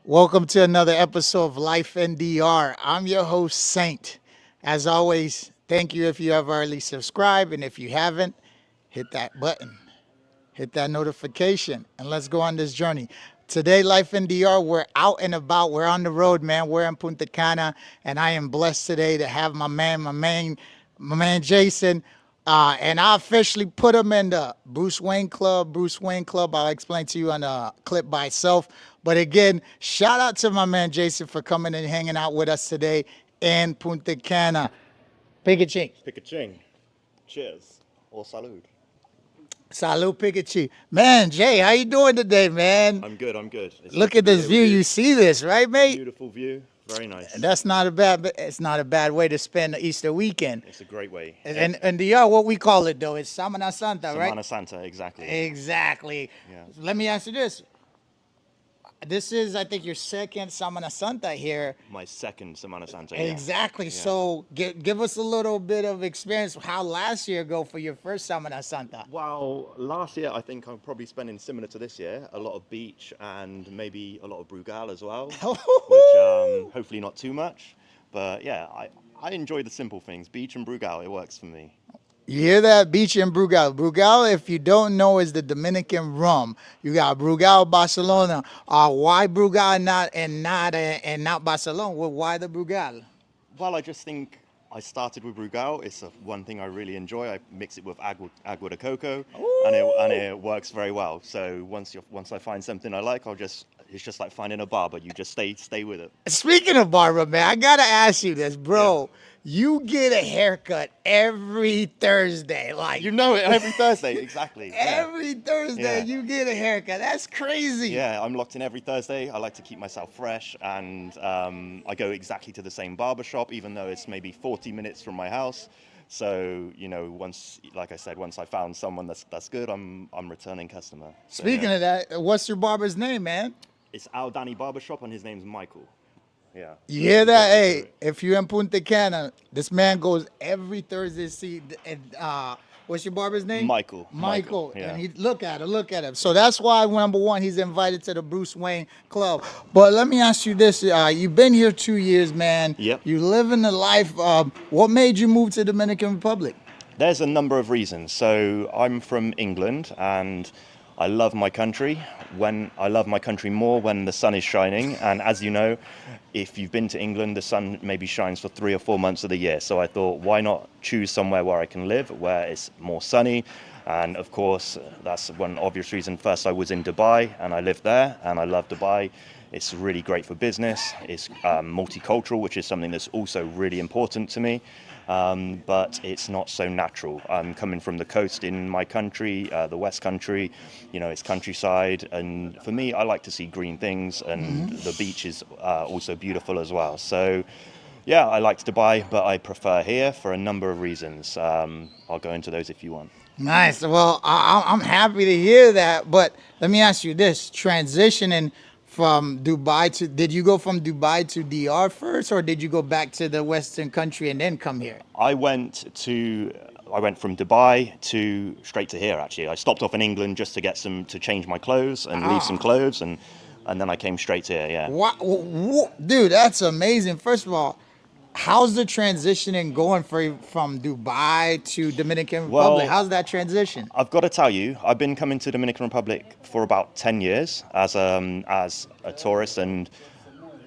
Welcome to another episode of Life NDR. I'm your host, Saint. As always, thank you if you have already subscribed, and if you haven't, hit that button, hit that notification, and let's go on this journey. Today, Life NDR, we're out and about. We're on the road, man. We're in Punta Cana, and I am blessed today to have my man Jason. And I officially put him in the Bruce Wayne Club. Bruce Wayne Club. I'll explain to you on a clip by itself. But again, shout out to my man Jason for coming and hanging out with us today in Punta Cana. Pikachu. Pick-a-ching. Cheers. Or salud. Salud, Pikachu. Man, Jay, how you doing today, man? I'm good, I'm good. It's Look good at to be this here view. with You see this, right, mate? Beautiful view. Very nice. That's not a bad. It's not a bad way to spend the Easter weekend. It's a great way. And the what we call it though is Semana Santa, right? Semana Santa, exactly. Exactly. Yeah. Let me ask you this. This is, I think, your second Semana Santa here. My second Semana Santa. Yeah. Exactly. Yeah. So give us a little bit of experience. How last year go for your first Semana Santa? Well, last year I think I'm probably spending similar to this year, a lot of beach and maybe a lot of Brugal as well, which hopefully not too much. But yeah, I enjoy the simple things. Beach and Brugal, it works for me. You hear that? Beach and Brugal. Brugal, if you don't know, is the Dominican rum. You got Brugal, Barcelona. Why Brugal and not Barcelona? Well, why the Brugal? Well, I just think I started with Brugal. It's one thing I really enjoy. I mix it with agua de coco, and it works very well. So once I find something I like, it's just like finding a barber. You just stay with it. Speaking of barber, man, I gotta ask you this, bro. You get a haircut every Thursday, like You know it every Thursday, exactly. Yeah. every Thursday Yeah. you get a haircut. That's crazy. Yeah, I'm locked in every Thursday. I like to keep myself fresh, and I go exactly to the same barber shop, even though it's maybe 40 minutes from my house. So like I said, once I found someone that's good, I'm returning customer. So, Speaking yeah. of that, what's your barber's name, man? It's Al Danny Barbershop, and his name's Michael. Yeah. You hear that? Exactly. Hey, if you're in Punta Cana, this man goes every Thursday to see. And what's your barber's name? Michael. Michael. Yeah. And look at him. So that's why number one, he's invited to the Bruce Wayne Club. But let me ask you this: you've been here 2 years, man. Yep. You living the life. What made you move to Dominican Republic? There's a number of reasons. So I'm from England, and I love my country. I love my country more when the sun is shining. And as you know, if you've been to England, the sun maybe shines for 3 or 4 months of the year. So I thought, why not choose somewhere where I can live, where it's more sunny? And of course, that's one obvious reason. First, I was in Dubai, and I lived there, and I love Dubai. It's really great for business. It's multicultural, which is something that's also really important to me. But it's not so natural. I'm coming from the coast in my country, the West Country, it's countryside. And for me, I like to see green things, and the beach is also beautiful as well. So, yeah, I liked Dubai, but I prefer here for a number of reasons. I'll go into those if you want. Nice. Well, I'm happy to hear that. But let me ask you this: transitioning from Dubai did you go from Dubai to DR first, or did you go back to the Western country and then come here? I went from Dubai straight to here. Actually, I stopped off in England just to to change my clothes and leave some clothes, and then I came straight here. Yeah. Dude, that's amazing. First of all, how's the transitioning going from Dubai to Dominican Republic? Well, How's that transition? I've got to tell you, I've been coming to Dominican Republic for about 10 years as a tourist, and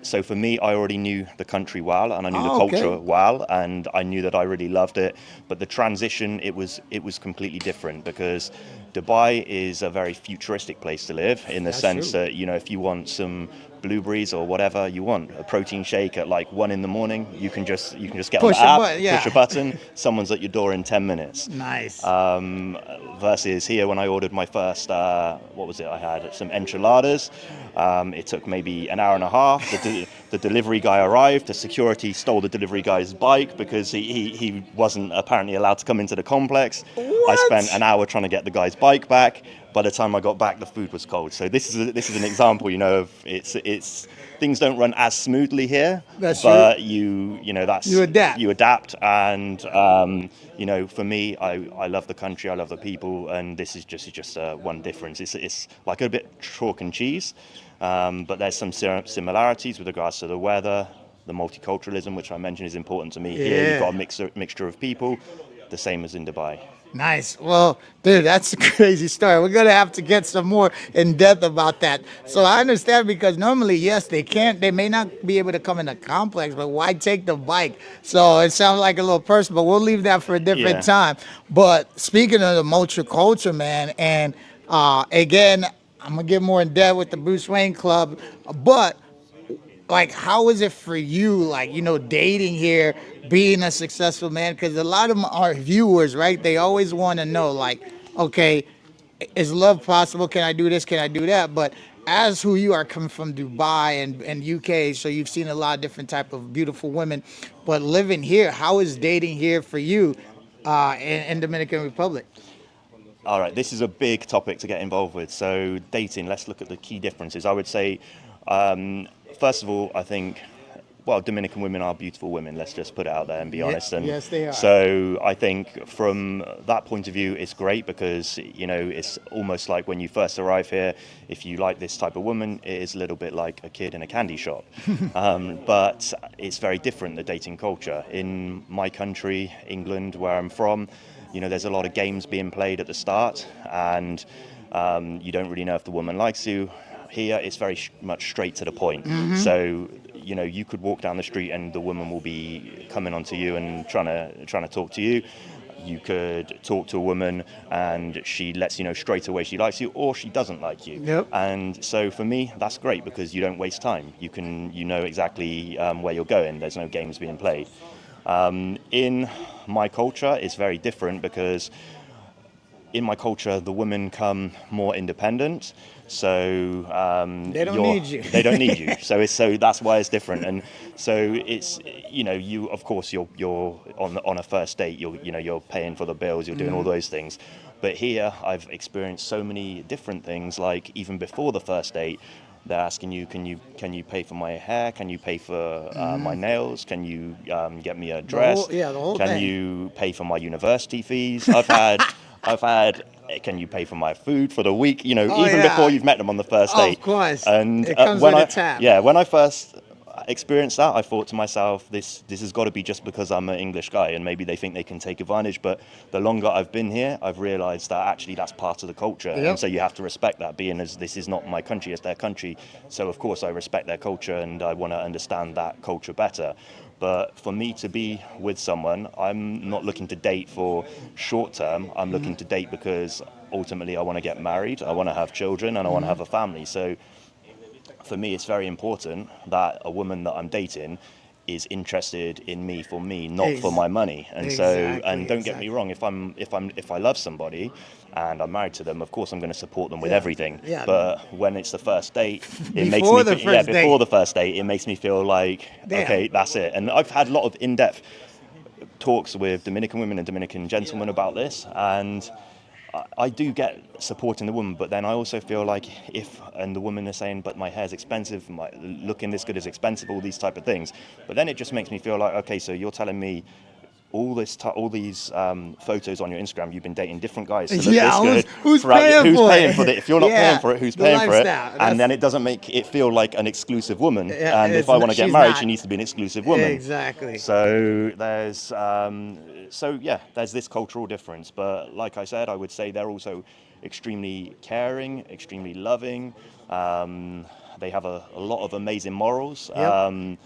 so for me, I already knew the country well, and I knew the culture well, and I knew that I really loved it. But the transition, it was completely different, because Dubai is a very futuristic place to live, in the sense true. that, if you want some blueberries or whatever you want, a protein shake at like 1 a.m, you can just get Push on a the app, button, yeah. push a button, someone's at your door in 10 minutes. Nice. Versus here, when I ordered my first, what was it? I had some enchiladas. It took maybe an hour and a half. The delivery guy arrived. The security stole the delivery guy's bike because he wasn't apparently allowed to come into the complex. I What? spent an hour trying to get the guy's bike back. by the time I got back, the food was cold. So this is an example, of it's things don't run as smoothly here, That's true. but you know You that's adapt. you adapt, and for me, I love the country, I love the people, and this is just one difference. It's like a bit chalk and cheese, but there's some similarities with regards to the weather, the multiculturalism, which I mentioned is important to me. Here, you've got a Yeah. mixture of people, the same as in Dubai. Nice. Well, dude, that's a crazy story. We're gonna have to get some more in depth about that. So I understand because normally, yes, they may not be able to come in a complex, but why take the bike? So it sounds like a little personal, but we'll leave that for a different Yeah. time. But speaking of the multicultural, man, and again, I'm gonna get more in depth with the Bruce Wayne Club, but like how is it for you, like dating here, being a successful man, because a lot of our viewers, right, they always want to know, like, okay, is love possible, can I do this, can I do that? But as who you are, coming from Dubai and UK, so you've seen a lot of different type of beautiful women, but living here, how is dating here for you in Dominican Republic? All right, this is a big topic to get involved with. So, dating, let's look at the key differences. I would say, um, first of all, I think, well, Dominican women are beautiful women. Let's just put it out there and be Yeah, honest. And yes, they are. so, I think from that point of view, it's great because, it's almost like when you first arrive here, if you like this type of woman, it is a little bit like a kid in a candy shop. But it's very different, the dating culture. In my country, England, where I'm from, there's a lot of games being played at the start, and you don't really know if the woman likes you. Here, it's very much straight to the point. So, you could walk down the street and the woman will be coming onto you and trying to talk to you. You could talk to a woman and she lets you know straight away she likes you or she doesn't like you. Yep. And so for me, that's great because you don't waste time. You know exactly where you're going. There's no games being played. In my culture, it's very different because in my culture, the women come more independent. So They don't need you. they don't need you. So that's why it's different. And so it's you of course you're on a first date. You're paying for the bills. You're doing all those things. But here, I've experienced so many different things. Like even before the first date, they're asking you, can you pay for my hair? Can you pay for my nails? Can you get me a The whole, dress? yeah, the whole Can thing. you pay for my university fees? I've had. Can you pay for my food for the week? Oh Even before yeah, you've met them on the first of date. course. And It comes when with a I tab. yeah when I first experienced that, I thought to myself, this has got to be just because I'm an English guy and maybe they think they can take advantage. But the longer I've been here, I've realised that actually that's part of the culture, and Yep. so you have to respect that. Being as this is not my country, it's their country, so of course I respect their culture and I want to understand that culture better. But for me to be with someone, I'm not looking to date for short term. I'm looking to date because ultimately I want to get married, I want to have children, and I want to have a family. So for me, it's very important that a woman that I'm dating is interested in me for me, not for Ex- my money. And so, exactly, and don't get me exactly. wrong, if I love somebody and I'm married to them, of course I'm going to support them with Yeah, everything. yeah. But when it's the first date, it makes Before me the yeah, first before date. the first date, it makes me feel like Damn. okay, that's it. And I've had a lot of in-depth talks with Dominican women and Dominican gentlemen about this, and I do get supporting the woman, but then I also feel like and the woman is saying, but my hair's expensive, my looking this good is expensive, all these type of things. But then it just makes me feel like, okay, so you're telling me all these photos on your Instagram, you've been dating different guys to look Yeah, this good who's throughout paying who's for paying for it? it? If you're not paying Yeah, for it, who's the paying for it? lifestyle. And That's then it doesn't make it feel like an exclusive woman. yeah. And if It's I not, want to get she's married, she not needs to be an exclusive woman. exactly. So there's this cultural difference. But like I said, I would say they're also extremely caring, extremely loving. They have a lot of amazing morals. Yep.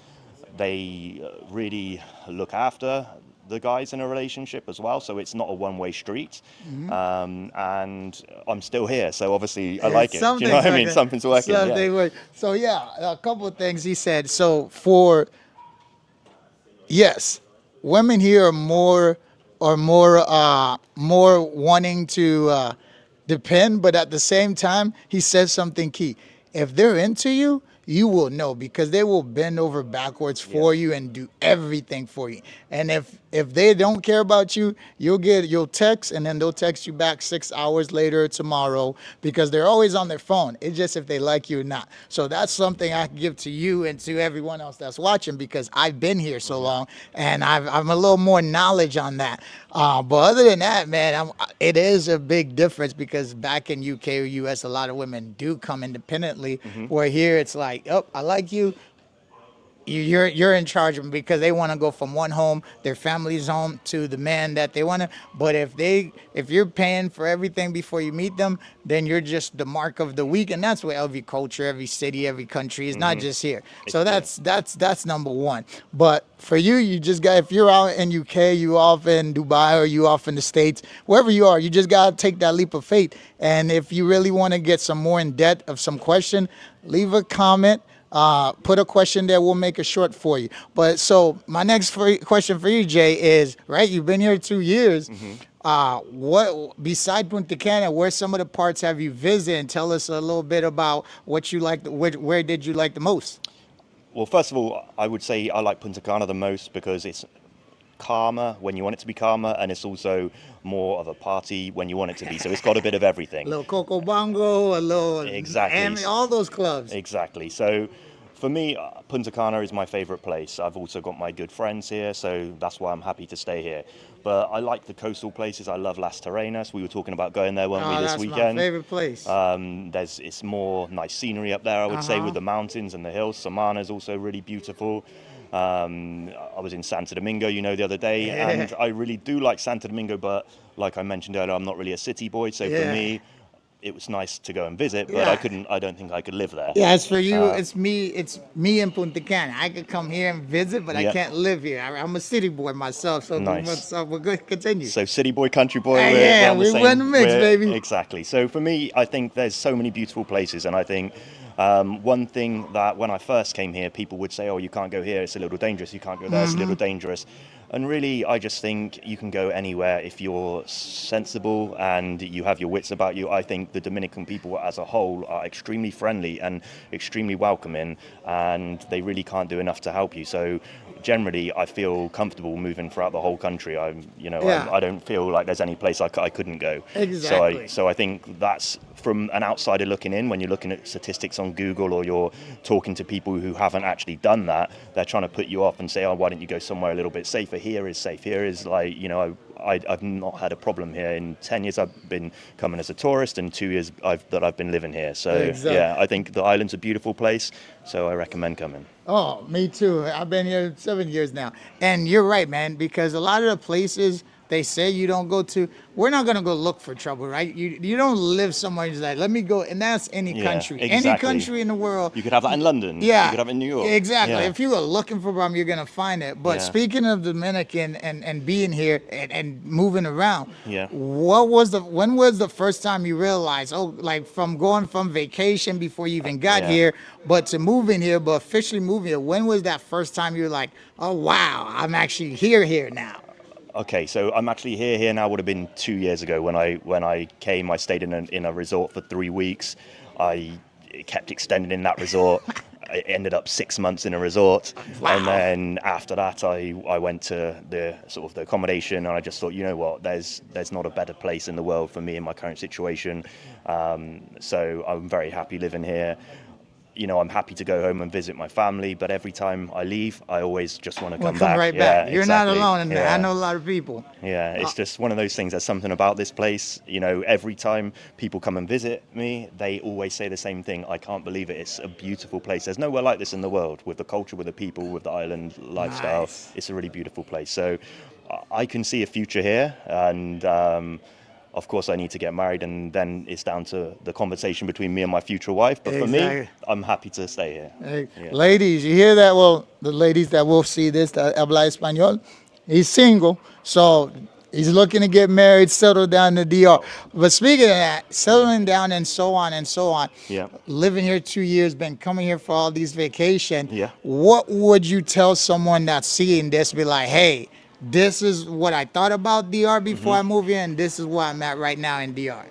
They really look after the guys in a relationship as well, so it's not a one-way street. And I'm still here, so obviously I like It's it. Do you know something's what I mean? working. Something's working, yeah. Something working. So yeah, a couple of things he said. So for yes, women here are more wanting to depend, but at the same time, he says something key. If they're into you, you will know because they will bend over backwards Yeah. for you and do everything for you. And if they don't care about you, you'll text, and then they'll text you back 6 hours later or tomorrow, because they're always on their phone. It's just if they like you or not. So that's something I can give to you and to everyone else that's watching, because I've been here so long, and I'm a little more knowledge on that. But other than that, man, it is a big difference, because back in UK or US, a lot of women do come independently, Hmm. where here it's like, oh, I like you, you're in charge of them, because they want to go from one home, their family's home, to the man that they want to. But if you're paying for everything before you meet them, then you're just the mark of the week, and that's what every culture, every city, every country is, not Hmm. just here. So Yeah. that's number one. But for you, you just got, if you're out in UK, you off in Dubai, or you off in the States, wherever you are, you just gotta take that leap of faith. And if you really want to get some more in depth of some question, leave a comment, put a question there. We'll make it short for you. But so my next question for you, Jay, is, right, you've been here 2 years. Hmm. What, beside Punta Cana, where some of the parts have you visited? And tell us a little bit about what you liked. Where did you like the most? Well, first of all, I would say I like Punta Cana the most because it's calmer when you want it to be calmer, and it's also more of a party when you want it to be. So it's got a bit of A everything. little Coco Bongo, a little, Exactly. and all those clubs. Exactly. So for me, Punta Cana is my favorite place. I've also got my good friends here, so that's why I'm happy to stay here. But I like the coastal places. I love Las Terrenas. We were talking about going there, weren't we, Oh, this that's my weekend? favorite place. It's more nice scenery up there, I would say, with the mountains and the hills. Samana is also really beautiful. I was in Santo Domingo, the other day, Yeah. and I really do like Santo Domingo, but like I mentioned earlier, I'm not really a city boy, so for Yeah. me, it was nice to go and visit, but Yeah. I don't think I could live there. Yeah, it's for you. It's me in Punta Cana. I could come here and visit, but I Yeah, can't live here. I'm a city boy myself, so nice. we're good. Continue. So city boy, country boy, we're Yeah, on the we're in the same. mix, We're baby. exactly. So for me, I think there's so many beautiful places, and I think one thing that when I first came here, people would say, "Oh, you can't go here; it's a little dangerous. You can't go there; it's a little dangerous." And really, I just think you can go anywhere if you're sensible and you have your wits about you. I think the Dominican people as a whole are extremely friendly and extremely welcoming, and they really can't do enough to help you. So generally, I feel comfortable moving throughout the whole country. Yeah, I don't feel like there's any place I couldn't go. exactly. So I think that's from an outsider looking in. When you're looking at statistics on Google or you're talking to people who haven't actually done that, they're trying to put you off and say, "Oh, why don't you go somewhere a little bit safer? Here is safe. Here is like I've not had a problem here. In 10 years, I've been coming as a tourist, and 2 years I've been living here. So Exactly. yeah, I think the island's a beautiful place. So I recommend coming. Oh, me too. I've been here 7 years now. And you're right, man, because a lot of the places they say you don't go to, we're not going to go look for trouble, right? You don't live somewhere and just like, let me go. And that's any Yeah, country. Any exactly. country in the world. You could have that in London. You Yeah, could have it in New York. exactly. Yeah, If you are looking for problem, you're gonna find it. But yeah, speaking of Dominican and being here and moving around, yeah. when was the first time you realized, oh, like from going from vacation before you even got Yeah. here, but to moving here, but officially moving here, when was that first time you were like, oh wow, I'm actually here now? Okay, so I'm actually here now. Would have been 2 years ago when I came. I stayed in a resort for 3 weeks. I kept extending in that resort. I ended up 6 months in a resort, and Wow. then after that, I went to the sort of the accommodation, and I just thought, you know what, there's not a better place in the world for me in my current situation. So I'm very happy living here. I'm happy to go home and visit my family, but every time I leave, I always just want to We'll come come back. right back. Yeah, You're not exactly. alone in that. I Yeah. know a lot of people. Yeah, Uh, it's just one of those things. There's something about this place. Every time people come and visit me, they always say the same thing. I can't believe it. It's a beautiful place. There's nowhere like this in the world, with the culture, with the people, with the island lifestyle. nice. It's a really beautiful place. So I can see a future here, and of course, I need to get married, and then it's down to the conversation between me and my future wife. But for me, Exactly. I'm happy to stay here. Hey, Yeah. ladies, you hear that? Well, the ladies that will see this, that habla español, he's single, so he's looking to get married, settle down in the DR. But speaking of that, settling down and so on, Yeah. living here 2 years, been coming here for all these vacation, Yeah. what would you tell someone that's seeing this, be like, hey, this is what I thought about DR before Hmm. I moved here, and this is where I'm at right now in DR?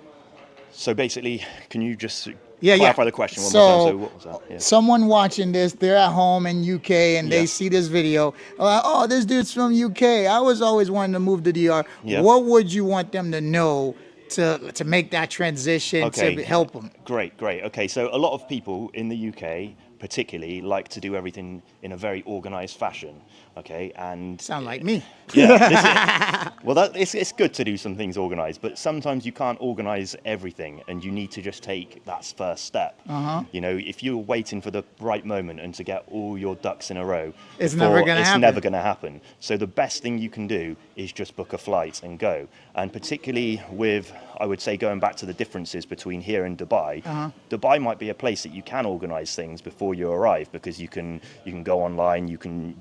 So basically, can you just Yeah, yeah. clarify the question one more time. So So what was that? Yeah. someone watching this, they're at home in UK and Yeah. they see this video. Like, oh, this dude's from UK. I was always wanting to move to DR. Yeah. What would you want them to know to make that transition to Okay, help them? great, great. Okay, so a lot of people in the UK, particularly, like to do everything in a very organized fashion. Okay, and Sound like me. yeah, well, it's good to do some things organized, but sometimes you can't organize everything, and you need to just take that first step. You know, if you're waiting for the right moment and to get all your ducks in a row, It's never gonna it's happen. never going to happen. So the best thing you can do is just book a flight and go. And particularly with, I would say, going back to the differences between here and Dubai, Dubai might be a place that you can organize things before you arrive, because you can go online, you can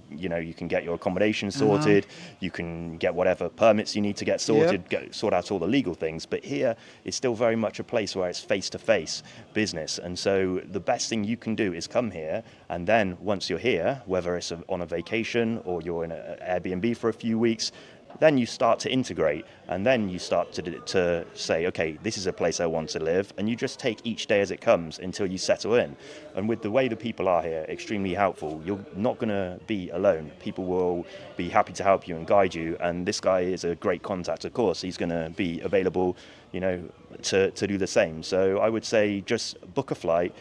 get your accommodation sorted, you can get whatever permits you need to get sorted, sort out all the legal things. But here it's still very much a place where it's face-to-face business, and so the best thing you can do is come here, and then once you're here, whether it's on a vacation or you're in an Airbnb for a few weeks, then you start to integrate, and then you start to say, okay, this is a place I want to live, and you just take each day as it comes until you settle in. And with the way the people are here, extremely helpful, you're not going to be alone. People will be happy to help you and guide you, and this guy is a great contact. Of course, he's going to be available, to do the same. So I would say just book a flight,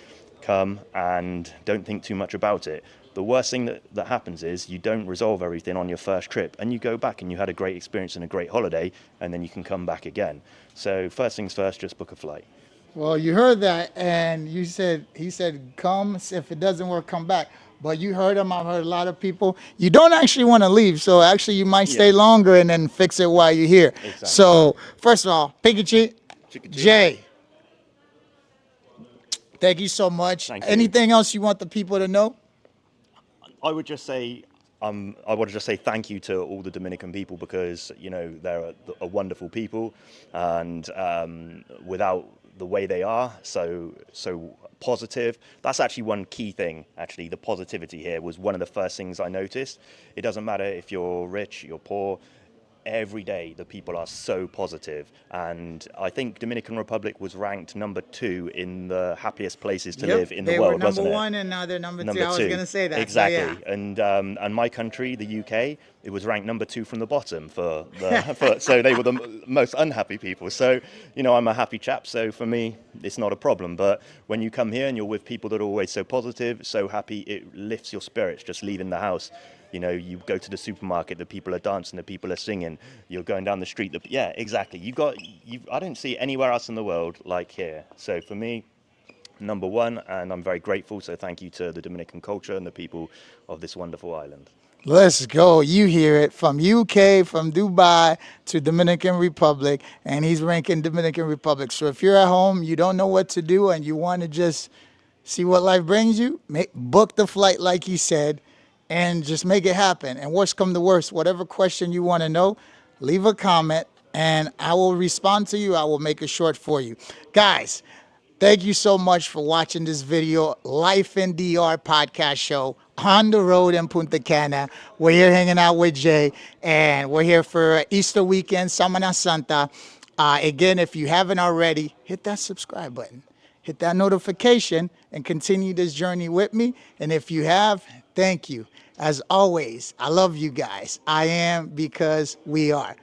come, and don't think too much about it. The worst thing that happens is you don't resolve everything on your first trip, and you go back and you had a great experience and a great holiday, and then you can come back again. So first things first, just book a flight. Well, you heard that, and he said, come. If it doesn't work, come back. But you heard him. I've heard a lot of people. You don't actually want to leave, so actually you might stay Yeah. longer and then fix it while you're here. Exactly. So first of all, Pikachu, Jay, thank you so much. Thank you. Anything else you want the people to know? I would just say, I want to just say thank you to all the Dominican people, because they're a wonderful people, and without the way they are, so positive. That's actually one key thing. Actually, the positivity here was one of the first things I noticed. It doesn't matter if you're rich, you're poor. Every day the people are so positive, and I think Dominican Republic was ranked number 2 in the happiest places to live in the world, They were wasn't number it? one, and now they're number two. I was Two. going to say that. Exactly. So, And my country, the UK, it was ranked number 2 from the bottom so they were the most unhappy people. So, I'm a happy chap, so for me, it's not a problem. But when you come here and you're with people that are always so positive, so happy, it lifts your spirits just leaving the house. You go to the supermarket, the people are dancing, the people are singing. You're going down the street. Yeah, exactly. I don't see anywhere else in the world like here. So for me, number one, and I'm very grateful. So thank you to the Dominican culture and the people of this wonderful island. let's go. You hear it from UK, from Dubai to Dominican Republic, and he's ranking Dominican Republic. So if you're at home, you don't know what to do, and you want to just see what life brings you, book the flight like he said, and just make it happen. And worst come to worst, whatever question you want to know, leave a comment, and I will respond to you. I will make it short for you. Guys, thank you so much for watching this video, Life in DR podcast show on the road in Punta Cana. We're here hanging out with Jay, and we're here for Easter weekend, Semana Santa. Again, if you haven't already, hit that subscribe button. Hit that notification and continue this journey with me. And if you have, thank you. As always, I love you guys. I am, because we are.